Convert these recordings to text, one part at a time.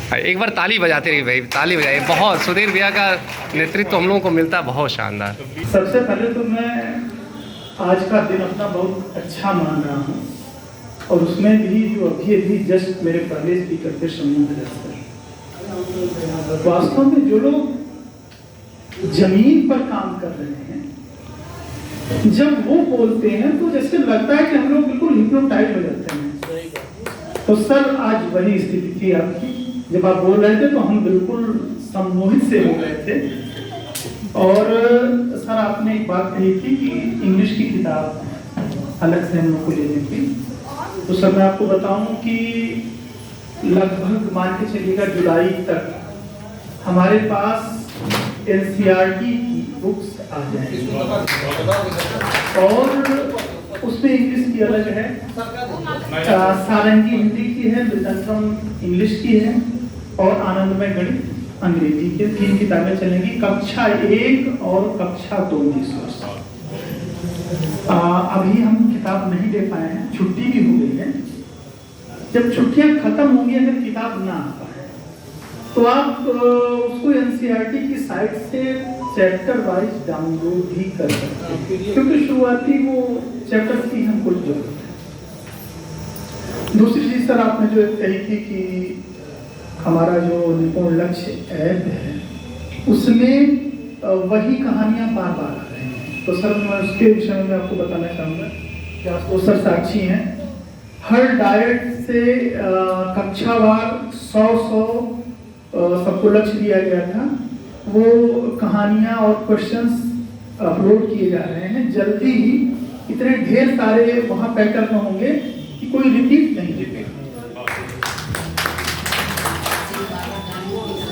एक बार ताली बजाते रहिए भाई, ताली बजाइए। बहुत सुधीर भैया का नेतृत्व हम लोगों को मिलता है, बहुत शानदार। सबसे पहले तो मैं आज का दिन अपना बहुत अच्छा मान रहा हूँ, और उसमें भी जो अभी जस्ट मेरे पहले स्पीकर थे शम्मुद्र सर, वास्तव में जो लोग जमीन पर काम कर रहे हैं, जब वो बोलते हैं तो जैसे लगता है कि हम लोग बिल्कुल हिप्नोटाइज हो जाते हैं। तो सर आज वही स्थिति थी आपकी, जब आप बोल रहे थे तो हम बिल्कुल सम्मोहित से हो गए थे। और सर आपने एक बात कही थी कि इंग्लिश की किताब अलग से हम लोग को लेनी थी। तो सर मैं आपको बताऊं कि लगभग मान के चलिएगा जुलाई तक हमारे पास एनसीईआरटी की बुक्स आ जाएंगी, और उसमें इंग्लिश की अलग है, सारंगी हिंदी की है, मृदंगम इंग्लिश की है, और आनंदमय गणित अंग्रेजी के 3 किताबें चलेंगी कक्षा 1 और कक्षा 2 इस वर्ष। अभी हम किताब नहीं दे पाए हैं, छुट्टी भी हो गई है। जब छुट्टियां खत्म होंगी, अगर किताब ना आ पाए तो आप उसको एनसीईआरटी की साइट से चैप्टर वाइज डाउनलोड भी कर सकते हैं, क्योंकि शुरुआती वो चैप्टर की हमको जरूरत है। दूसरी चीज सर आपने जो कही थी कि हमारा जो निपुण लक्ष्य ऐप है उसमें वही कहानियां बार बार आ रही हैं। तो सर मैं उसके विषय में आपको बताना चाहूँगा कि आप तो सर साक्षी हैं, हर डाइट से कक्षावार 100 सबको लक्ष्य दिया गया था, वो कहानियां और क्वेश्चंस अपलोड किए जा रहे हैं। जल्दी ही इतने ढेर सारे वहाँ पैटर्न होंगे कि कोई रिपीट नहीं होगा।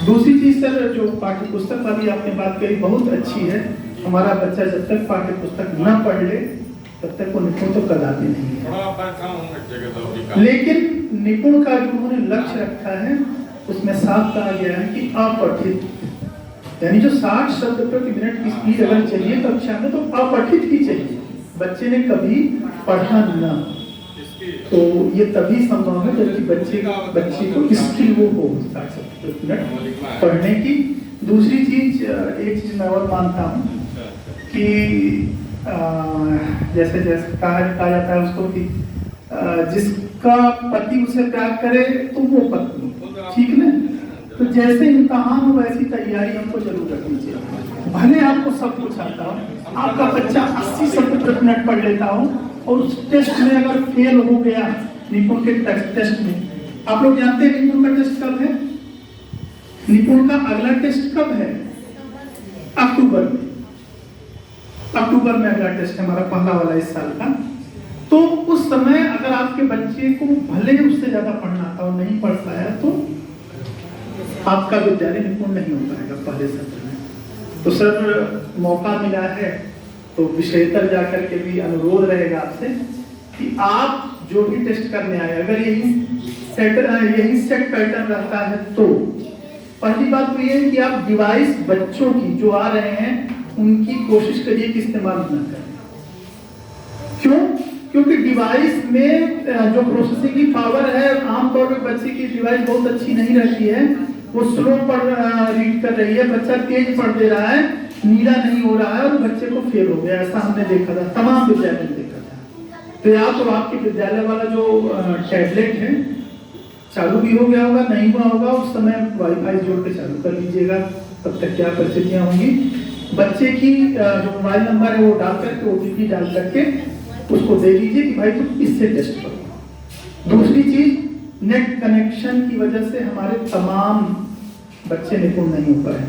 दूसरी चीज सर जो पाठ्य पुस्तक वाली आपने बात कही बहुत अच्छी है। हमारा बच्चा जब तक पाठ्य पुस्तक न पढ़ ले तब तक वो निपुण तो कदापि नहीं है। लेकिन निपुण का जो उन्होंने लक्ष्य रखा है उसमें साफ कहा गया है कि अपठित, यानी जो 60 शब्द प्रति मिनट की स्पीड अगर चाहिए कक्षा में तो अपठित ही चाहिए, बच्चे ने कभी पढ़ा न। तो ये तभी संभव है जबकि बच्चे को स्किल वो हो 60 शब्द प्रति मिनट पढ़ने की। दूसरी चीज, एक चीज मैं और मानता हूँ कि जैसे जैसे कहा जाता है उसको कि जिसका पति उसे प्यार करे तो वो पत्नी, ठीक ना। तो जैसे इम्तहान हो वैसी तैयारी हमको जरूर रखनी चाहिए। भले आपको सब कुछ आता हो, आपका बच्चा 80 शब्द प्रति मिनट पढ़ लेता हो और उस टेस्ट में अगर फेल हो गया, निपुण के टेस्ट में, आप लोग जानते हैं निपुण का टेस्ट कब है? निपुण का अगला टेस्ट कब है? अक्टूबर में। अक्टूबर में अगला टेस्ट है हमारा पहला वाला इस साल का। तो उस समय अगर आपके बच्चे को भले उससे ज्यादा पढ़ना आता हो, नहीं पढ़ पाया, तो आपका विद्यालय निपुण नहीं हो पाएगा पहले सत्र में। तो सर मौका मिला है तो विषयतर जाकर के भी अनुरोध रहेगा आपसे कि आप जो भी टेस्ट करने आए, अगर यही सेट पैटर्न रहता है तो पहली बात तो ये है कि आप डिवाइस बच्चों की जो आ रहे हैं उनकी कोशिश करिए कि इस्तेमाल न करें। क्यों? क्योंकि डिवाइस में जो प्रोसेसिंग की पावर है, आमतौर पर बच्चे की डिवाइस बहुत अच्छी नहीं रहती है, वो स्लो पढ़ रीड कर रही है, बच्चा तेज पढ़ दे रहा है, नीला नहीं हो रहा है और बच्चे को फेल हो गया। ऐसा हमने देखा था, तमाम विद्यालय में देखा था। तो या तो आपके विद्यालय वाला जो टैबलेट है चालू भी हो गया होगा, नहीं हुआ होगा, उस समय वाईफाई जोड़ के चालू कर लीजिएगा। तब तक क्या परिस्थितियां होंगी, बच्चे की जो मोबाइल नंबर है वो डाल करके, OTP डाल करके उसको दे दीजिए कि भाई तुम इससे टेस्ट करो। दूसरी चीज, नेट कनेक्शन की वजह से हमारे तमाम बच्चे निपुण नहीं हो पाए।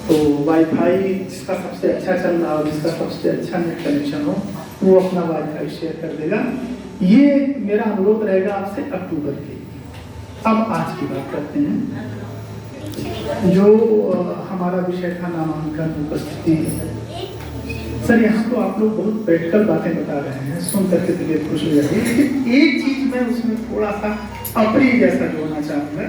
तो वाईफाई जिसका सबसे अच्छा चल रहा हो, जिसका सबसे अच्छा नेट कनेक्शन हो, वो अपना वाईफाई शेयर कर देगा। ये मेरा अनुरोध रहेगा आपसे अक्टूबर के लिए। अब आज की बात करते हैं, जो हमारा विषय था नामांकन उपस्थिति। सर यहाँ तो आप लोग बहुत प्रैक्टिकल बातें बता रहे हैं, सुन करके तबीयत खुश हो जाती है, लेकिन एक चीज मैं उसमें थोड़ा सा अप्रिय जैसा जोड़ना चाहूँगा,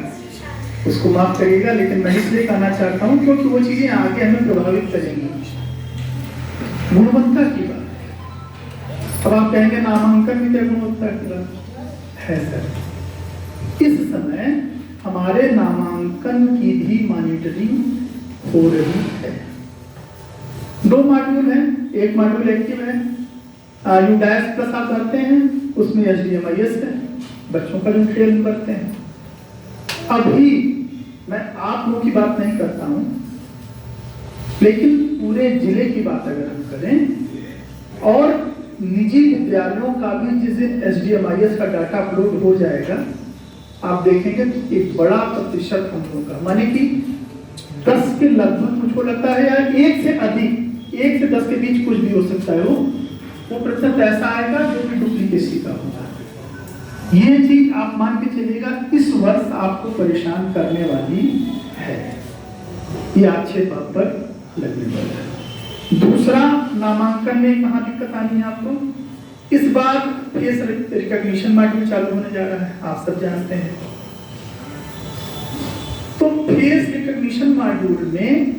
उसको माफ करिएगा, लेकिन मैं इसलिए कहना चाहता हूँ क्योंकि वो चीजें आगे हमें प्रभावित करेंगी। गुणवत्ता की बात। अब आप कहेंगे नामांकन भी क्या गुणवत्ता की बात है? सर इस समय हमारे नामांकन की भी मॉनिटरिंग हो रही है। 2 मॉड्यूल हैं, एक मॉड्यूल एक्टिव है, UDAS प्लस आप करते हैं, उसमें HDMIS है, बच्चों का जो ट्रेन करते हैं। अभी मैं आप लोगों की बात नहीं करता हूं, लेकिन पूरे जिले की बात अगर हम करें और निजी विद्यालयों का भी जिस दिन HDMIS का डाटा अपलोड हो जाएगा, आप देखेंगे कि एक बड़ा प्रतिशत हम लोगों का, माने कि 10 के लगभग मुझको लगता है, या 1 से अधिक, 1 से 10 के बीच कुछ भी हो सकता है, वो प्रतिशत ऐसा आएगा जो कि डुप्लीकेसी का होगा। ये चीज आप मान के चलिएगा इस वर्ष आपको परेशान करने वाली है, ये आक्षेप आप पर लगने वाला है। दूसरा, नामांकन में कहाँ दिक्कत आनी है आपको, इस बार फेस रिकॉग्निशन मॉड्यूल चालू होने जा रहा है, आप सब जानते हैं। तो फेस रिकॉग्निशन मॉड्यूल में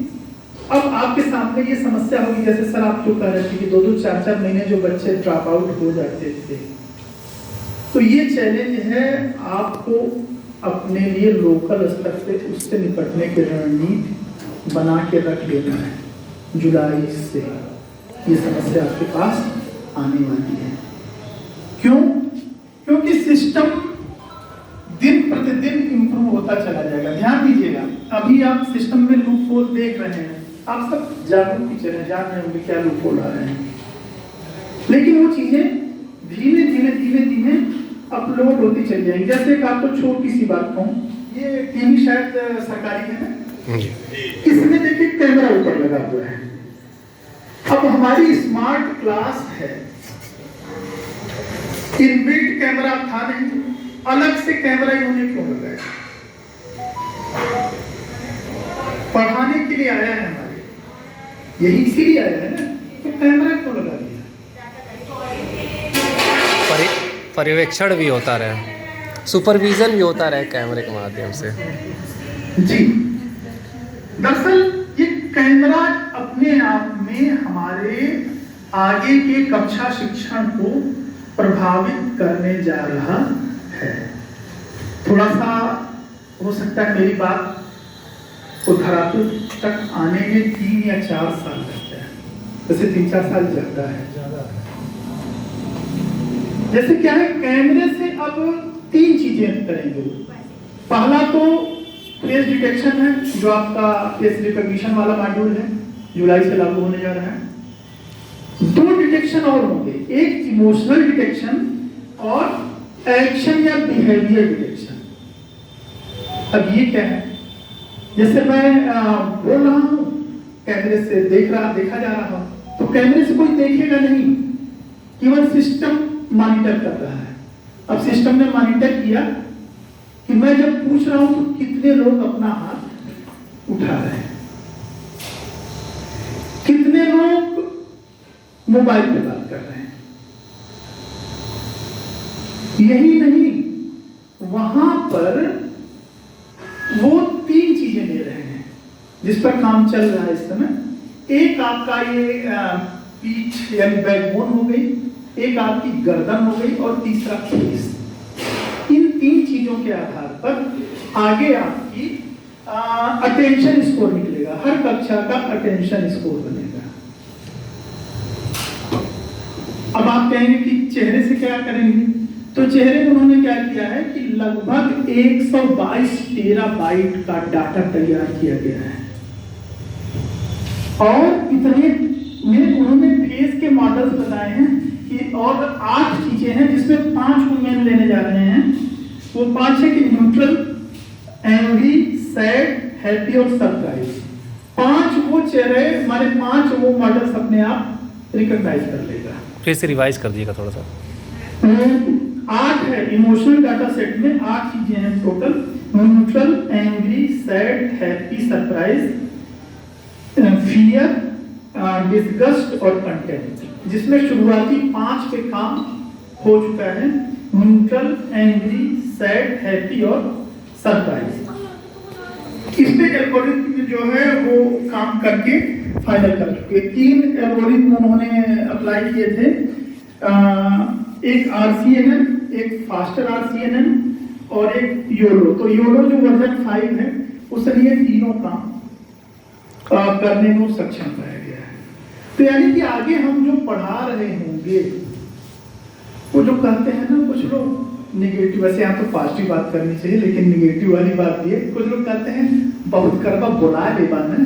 अब आपके सामने ये समस्या होगी, जैसे सर आप जो कह रहे थे कि 2-2, 4-4 महीने जो बच्चे ड्रॉप आउट हो जाते थे, तो ये चैलेंज है आपको अपने लिए लोकल स्तर पे उससे निपटने की रणनीति बना के रख लेना है। जुलाई से ये समस्या आपके पास आने वाली है। क्यों? क्योंकि सिस्टम दिन प्रतिदिन इंप्रूव होता चला जाएगा। ध्यान दीजिएगा, अभी आप सिस्टम में लूप होल देख रहे हैं, आप सब जागरूक टीचर हैं, जान रहे होंगे क्या लूप होल आ रहे हैं, लेकिन वो चीजें धीरे धीरे अपलोड होती चली जाएंगी। जैसे एक आपको छोटी सी बात कहूँ, ये टीवी शायद सरकारी है ना, इसमें देखिए कैमरा ऊपर लगा हुआ है। अब हमारी स्मार्ट क्लास है, इनबिल्ट कैमरा था नहीं, अलग से कैमरा इन्होंने क्यों लगाया? पढ़ाने के लिए आया है हमारे, यही इसीलिए आया है ना, तो कैमरा क्यों लगा दिया? पर्यवेक्षण भी होता रहे, सुपरविजन भी होता रहे कैमरे के माध्यम से। जी, दरअसल ये कैमरा अपने आप में हमारे आगे के कक्षा शिक्षण को प्रभावित करने जा रहा है। थोड़ा सा हो सकता है मेरी बात को धरातल तक आने में 3 या 4 साल लगता है, वैसे 3-4 साल लगता है ज्यादा। जैसे क्या है, कैमरे से अब 3 चीजें करेंगे। पहला तो फेस डिटेक्शन है, जो आपका फेस रिकॉग्निशन वाला मॉड्यूल है, जुलाई से लागू होने जा रहा है। 2 डिटेक्शन और होंगे, एक इमोशनल डिटेक्शन और एक्शन या बिहेवियर डिटेक्शन। अब ये क्या है, जैसे मैं बोल रहा हूं, कैमरे से देखा जा रहा हूं, तो कैमरे से कोई देखेगा नहीं, केवल सिस्टम मॉनिटर कर रहा है। अब सिस्टम ने मॉनिटर किया कि मैं जब पूछ रहा हूं तो कितने लोग अपना हाथ उठा रहे हैं, कितने लोग मोबाइल पे बात कर रहे हैं। यही नहीं, वहां पर वो 3 चीजें ले रहे हैं जिस पर काम चल रहा है इस समय। एक आपका ये पीठ यानी बैकबोन हो गई, एक आपकी गर्दन हो गई, और तीसरा फेस। इन 3 चीजों के आधार पर आगे आपकी अटेंशन स्कोर निकलेगा, हर कक्षा का अटेंशन स्कोर बनेगा। अब आप कहेंगे कि चेहरे से क्या करेंगे, तो चेहरे में उन्होंने क्या किया है कि लगभग 122 टेराबाइट का डाटा तैयार किया गया है, और इतने में उन्होंने फेस के मॉडल्स बताए हैं कि और 8 चीजें हैं जिसमें 5 को मेन लेने जा रहे हैं। वो 5 है कि न्यूट्रल, एंग्री, सैड, हैप्पी और सरप्राइज। 5 वो चेहरे हमारे 5 वो मॉडल्स अपने आप रिकॉग्नाइज कर लेगा। फिर से रिवाइज कर दीजिएगा थोड़ा सा। 8 है, इमोशनल डाटा सेट में 8 चीजें हैं total, neutral, angry, sad, happy, surprise, fear, disgust और कंटेंट, जिसमें शुरुआती 5 पे काम हो चुका है, न्यूट्रल, एंग्री, सैड, हैप्पी और सरप्राइज। इसमें एल्गोरिथम जो है वो काम करके फाइनल कर चुके। 3 एल्गोरिथम उन्होंने अप्लाई किए थे, एक RCNN, एक फास्टर RCNN और एक योलो। तो योलो जो वर्जन 5 है उसने ये तीनों काम करने को सक्षम पाया गया है। तो यानी कि आगे हम जो पढ़ा रहे होंगे, वो जो कहते हैं ना कुछ लोग निगेटिव, वैसे यहाँ तो पॉजिटिव बात करनी चाहिए, लेकिन निगेटिव वाली बात ये, कुछ लोग कहते हैं बहुत करवा बुला ले बाना,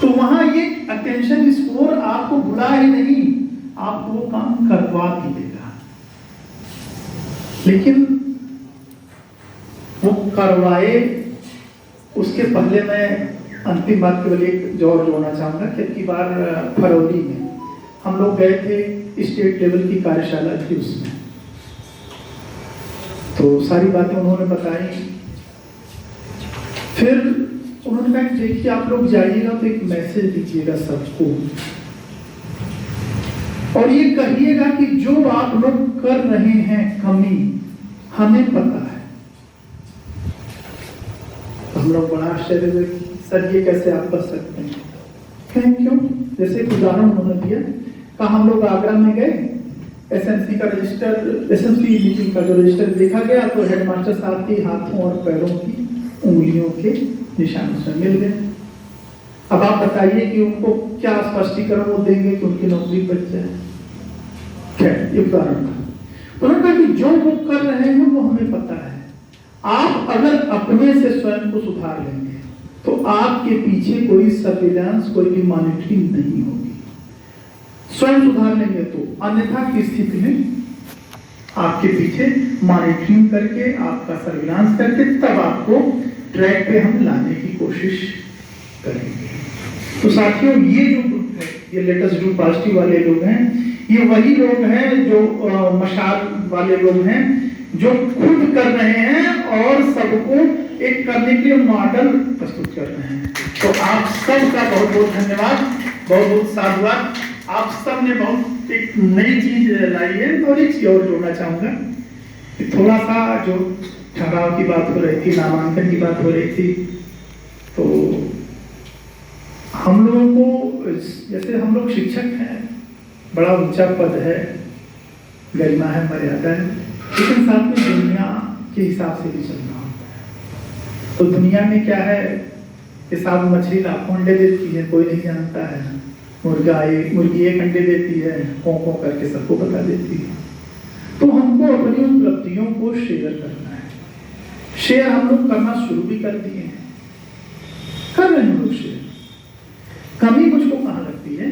तो वहां ये अटेंशन स्कोर आपको बुला ही नहीं, आपको वो काम करवा भी देगा। लेकिन वो करवाए उसके पहले मैं अंतिम बात केवल एक जो और जोड़ना चाहूंगा कि अब की बार फरवरी में हम लोग गए थे स्टेट लेवल की कार्यशाला थी, उसमें तो सारी बातें उन्होंने बताई। फिर उन्होंने कहा कि देखिए आप लोग जाइएगा तो एक मैसेज दीजिएगा सबको, और ये कहिएगा कि जो आप लोग कर रहे हैं कमी हमें पता है। तो हम लोग बड़ा आश्चर्य हुए, सर ये कैसे आप कर सकते हैं? कहें क्यों? जैसे एक उदाहरण उन्होंने दिया, कहा हम लोग आगरा में गए, एसएमसी का रजिस्टर, एसएमसी मीटिंग का जो रजिस्टर देखा गया तो हेडमास्टर साहब के हाथों और पैरों की उंगलियों के निशान उसमें मिल गए। अब आप बताइए कि उनको क्या स्पष्टीकरण वो देंगे कि उनकी नौकरी बच जाए? खैर ये उदाहरण था। उन्होंने कहा कि जो वो कर रहे हैं वो हमें पता है, आप अगर अपने से स्वयं को सुधार लेंगे तो आपके पीछे कोई सर्विलांस, कोई भी मॉनिटरिंग नहीं होगी। स्वयं सुधार लेंगे तो, अन्यथा की स्थिति में आपके पीछे मॉनिटरिंग करके, आपका सर्विलांस करके तब आपको ट्रैक पे हम लाने की कोशिश करेंगे। तो साथियों ये जो ग्रुप है, ये लेटेस्ट डू पॉजिटिव वाले लोग हैं, ये वही लोग हैं जो मशाल वाले लोग हैं, जो खुद कर रहे हैं और सबको एक करने के लिए मॉडल प्रस्तुत कर रहे हैं। तो आप सबका बहुत बहुत धन्यवाद, बहुत बहुत साधुवाद। आप सब ने बहुत एक नई चीज लाई है। और एक चीज और जोड़ना चाहूंगा कि थोड़ा सा जो ठहराव की बात हो रही थी, नामांकन की बात हो रही थी, तो हम लोगों को, जैसे हम लोग शिक्षक हैं, बड़ा ऊंचा पद है, गरिमा है, मर्यादा है, लेकिन साथ में दुनिया के हिसाब से भी चलना होता है। तो दुनिया में क्या है कि साहब मछली लाखों अंडे देती है, कोई नहीं जानता है, मुर्गी एक अंडे देती है, कौं करके सबको बता देती है। तो हमको अपनी उपलब्धियों को शेयर करना है। शेयर हम लोग करना शुरू भी कर दिए हैं, कर रहे हैं हम लोग शेयर। कमी मुझको कहाँ लगती है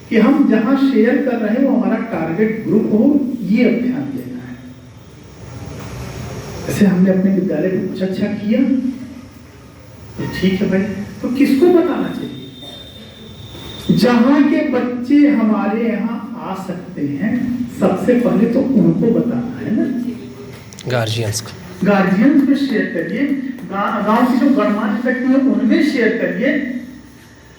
कि हम जहां शेयर कर रहे हैं वो हमारा टारगेट ग्रुप हो, ये अब ध्यान देना है। जैसे हमने अपने विद्यालय में कुछ अच्छा किया तो ठीक है भाई, तो किसको बताना चाहिए? जहां के बच्चे हमारे यहाँ आ सकते हैं, सबसे पहले तो उनको बताना है ना, गार्जियंस को, गार्जियंस में शेयर करिए, गांव के जो गणमान्य व्यक्ति हैं उनमें शेयर करिए।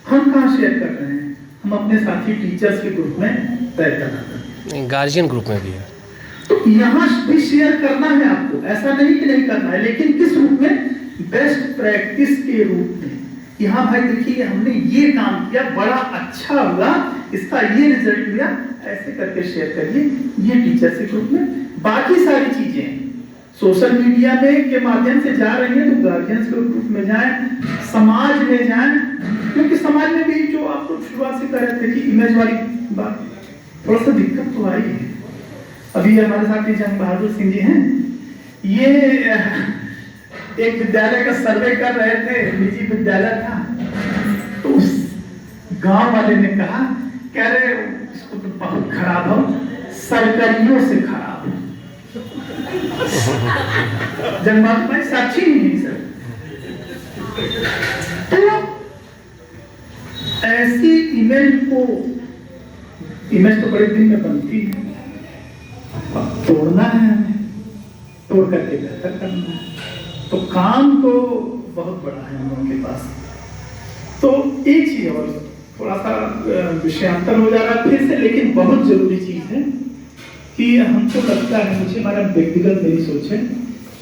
हम कहाँ शेयर कर रहे हैं? हम अपने साथी टीचर्स के ग्रुप में तय कर रहे हैं, गार्जियन ग्रुप में भी है। तो यहाँ भी शेयर करना है आपको, ऐसा नहीं कि नहीं करना है, लेकिन किस रूप में? बेस्ट प्रैक्टिस के रूप में। यहाँ भाई देखिए हमने ये काम किया, बड़ा अच्छा हुआ, इसका ये रिजल्ट मिला, ऐसे करके शेयर करिए ये टीचर्स के ग्रुप में। बाकी सारी चीजें सोशल मीडिया में के माध्यम से जा रही है तो गार्जियंस के ग्रुप में जाएं, समाज में जाएं, क्योंकि समाज में भी जो आप लोग शुरुआत से कह रहे थे कि इमेज वाली बात, थोड़ा सा दिक्कत तो आई है। अभी हमारे साथ जंग बहादुर सिंह जी हैं, ये एक विद्यालय का सर्वे कर रहे थे, निजी विद्यालय था, तो उस गांव वाले ने कहा, कह रहे इसको तो बहुत खराब हो, सरकारियों से खराब हो। जगन्नाथ भाई साक्षी नहीं सर। तो ऐसी इमेज को, इमेज तो बड़े दिन में बनती है, तोड़ना है हमें, तोड़ करके बेहतर करना है। तो काम तो बहुत बड़ा है हम लोगों के पास। तो एक चीज और, थोड़ा सा विषयांतर हो जा रहा है फिर से, लेकिन बहुत जरूरी चीज है कि हमको लगता है, मुझे हमारा व्यक्तिगत मेरी सोच है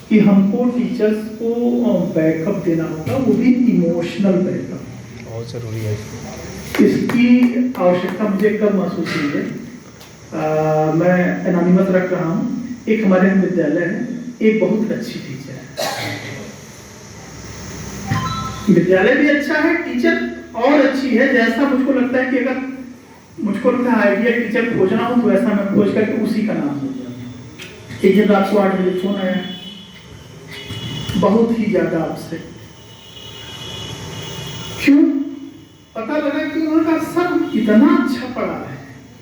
कि हमको टीचर्स को बैकअप देना होगा, वो भी इमोशनल बैकअप, बहुत जरूरी है। इसकी आवश्यकता मुझे कब महसूस हुई है, मैं एनोनिमस रख रहा हूँ, एक हमारे विद्यालय है, एक बहुत अच्छी टीचर है। विद्यालय भी अच्छा है, टीचर और अच्छी है। जैसा मुझको लगता है कि अगर मुझको लगता है आइडियल टीचर खोजना हो तो ऐसा मैं खोज करके उसी का नाम हो गया। एक दिन रात को 8 बजे फोन आया, बहुत ही ज्यादा आपसे, क्यों पता लगा कि उन्होंने सर इतना अच्छा पढ़ा है,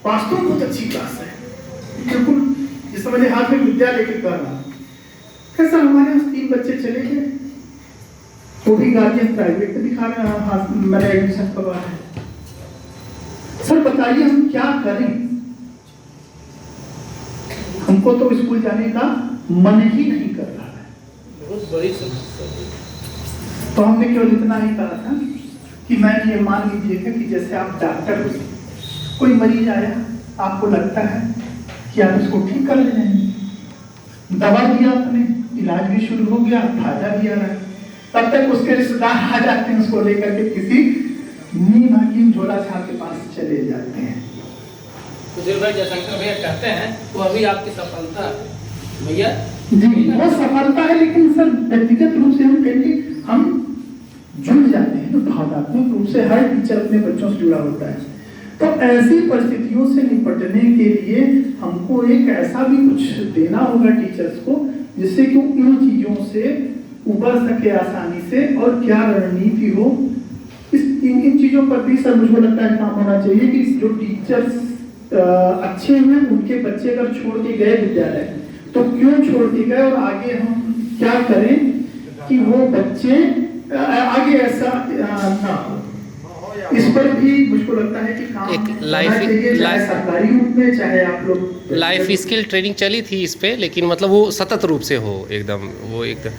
वास्तव में बहुत अच्छी क्लास है, बिल्कुल जिस समय हाथ में विद्या लेके कर रहा। कैसा हमारे यहाँ 3 बच्चे चले गए, वो भी गार्जियन प्राइवेट में दिखा रहे हैं, मैंने एडमिशन करवा है। सर बताइए हम क्या करें, हमको तो स्कूल जाने का मन ही नहीं कर रहा है। बहुत बड़ी समस्या। तो हमने केवल इतना ही कहा था कि मैंने ये मान लीजिएगा कि जैसे आप डॉक्टर हो, कोई मरीज आया, आपको लगता है कि आप इसको ठीक कर लेंगे, दवा दिया आपने, इलाज भी शुरू हो गया, फायदा भी आ रहा है, तब तक उसके रिश्तेदार आ जाते हैं, उसको लेकर के किसी नीम हकीम झोला छाप के पास चले जाते हैं। सुधीर भाई जयशंकर भैया कहते हैं वो अभी आपकी सफलता है भैया जी, वो सफलता है, लेकिन सर व्यक्तिगत रूप से हम कहेंगे हम जुड़ जाते हैं, तो भावनात्मक रूप से हर टीचर अपने बच्चों से जुड़ा होता है। तो ऐसी परिस्थितियों से निपटने के लिए हमको एक ऐसा भी कुछ देना होगा टीचर्स को, जिससे कि इन चीजों से उबर सके आसानी से, और क्या रणनीति हो, इन चीजों पर भी सर मुझको लगता है काम होना चाहिए कि जो टीचर्स अच्छे हैं उनके बच्चे अगर छोड़ के गए विद्यालय, तो क्यों छोड़ के गए, और आगे हम क्या करें कि वो बच्चे आगे ऐसा ना हो। इस पर भी मुझको लगता है कि काम एक चाहे सरकारी रूप में, चाहे आप लोग लाइफ स्किल ट्रेनिंग चली थी इस पे, लेकिन मतलब वो सतत रूप से हो एकदम, वो एकदम।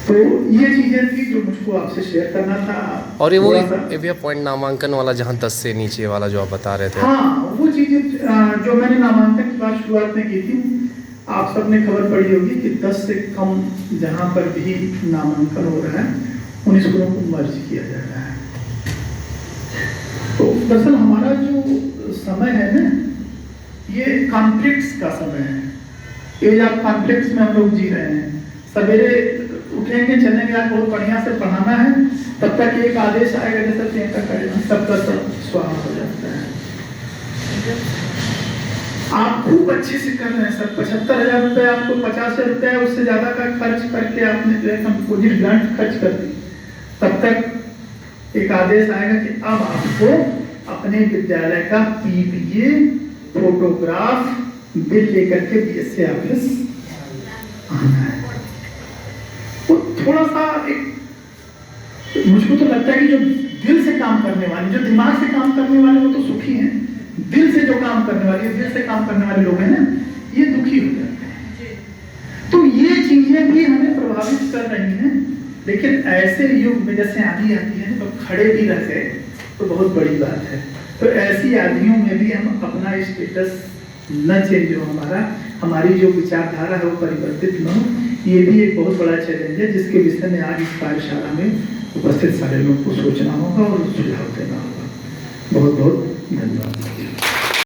तो ये चीजें थी जो मुझको आपसे शेयर करना था। और ये वो भैया पॉइंट नामांकन वाला, जहाँ 10 से नीचे वाला जो आप बता रहे थे। हाँ, वो चीजें जो मैंने नामांकन की बात शुरुआत में की थी, आप सबने खबर पड़ी होगी कि 10 से कम जहाँ पर भी नामांकन हो रहा है उन स्कूलों को मर्ज किया जा रहा है। तो दरअसल हमारा जो समय है ना, ये कॉन्फ्लिक्ट्स का समय है। एज ऑफ कॉन्फ्लिक्ट्स में हम लोग जी रहे हैं। सवेरे उठेंगे, चलेंगे, आज बहुत बढ़िया से पढ़ाना है, तब तक एक आदेश आएगा जैसे 3 तक करेगा, सबका सब स्वाहा हो जाता है। आप खूब अच्छे से कर रहे हैं सर, 75,000 रुपये आपको 50,000 रुपये उससे ज्यादा का खर्च करके आपने जो है कंपोजिट ग्रांट खर्च कर दी, तब तक एक आदेश आएगा कि अब आपको अपने विद्यालय का PPA फोटोग्राफ बिल लेकर के BSA ऑफिस आना है। वो थोड़ा सा एक मुझको तो लगता है कि जो दिल से काम करने वाले, जो दिमाग से काम करने वाले वो तो सुखी हैं, दिल से जो काम करने वाले, दिल से काम करने वाले लोग हैं ना, ये दुखी हो जाते हैं। तो ये चीजें भी हमें प्रभावित कर रही हैं। लेकिन ऐसे युग में जैसे आंधी आती है तो खड़े भी रह गए तो बहुत बड़ी बात है। तो ऐसी आंधियों में भी हम अपना स्टेटस न चेंज हो, हमारी जो विचारधारा है वो परिवर्तित न हो, ये भी एक बहुत बड़ा चैलेंज है, जिसके विषय में आज इस कार्यशाला में उपस्थित सारे लोगों को सोचना होगा और सुझाव देना होगा। बहुत बहुत धन्यवाद।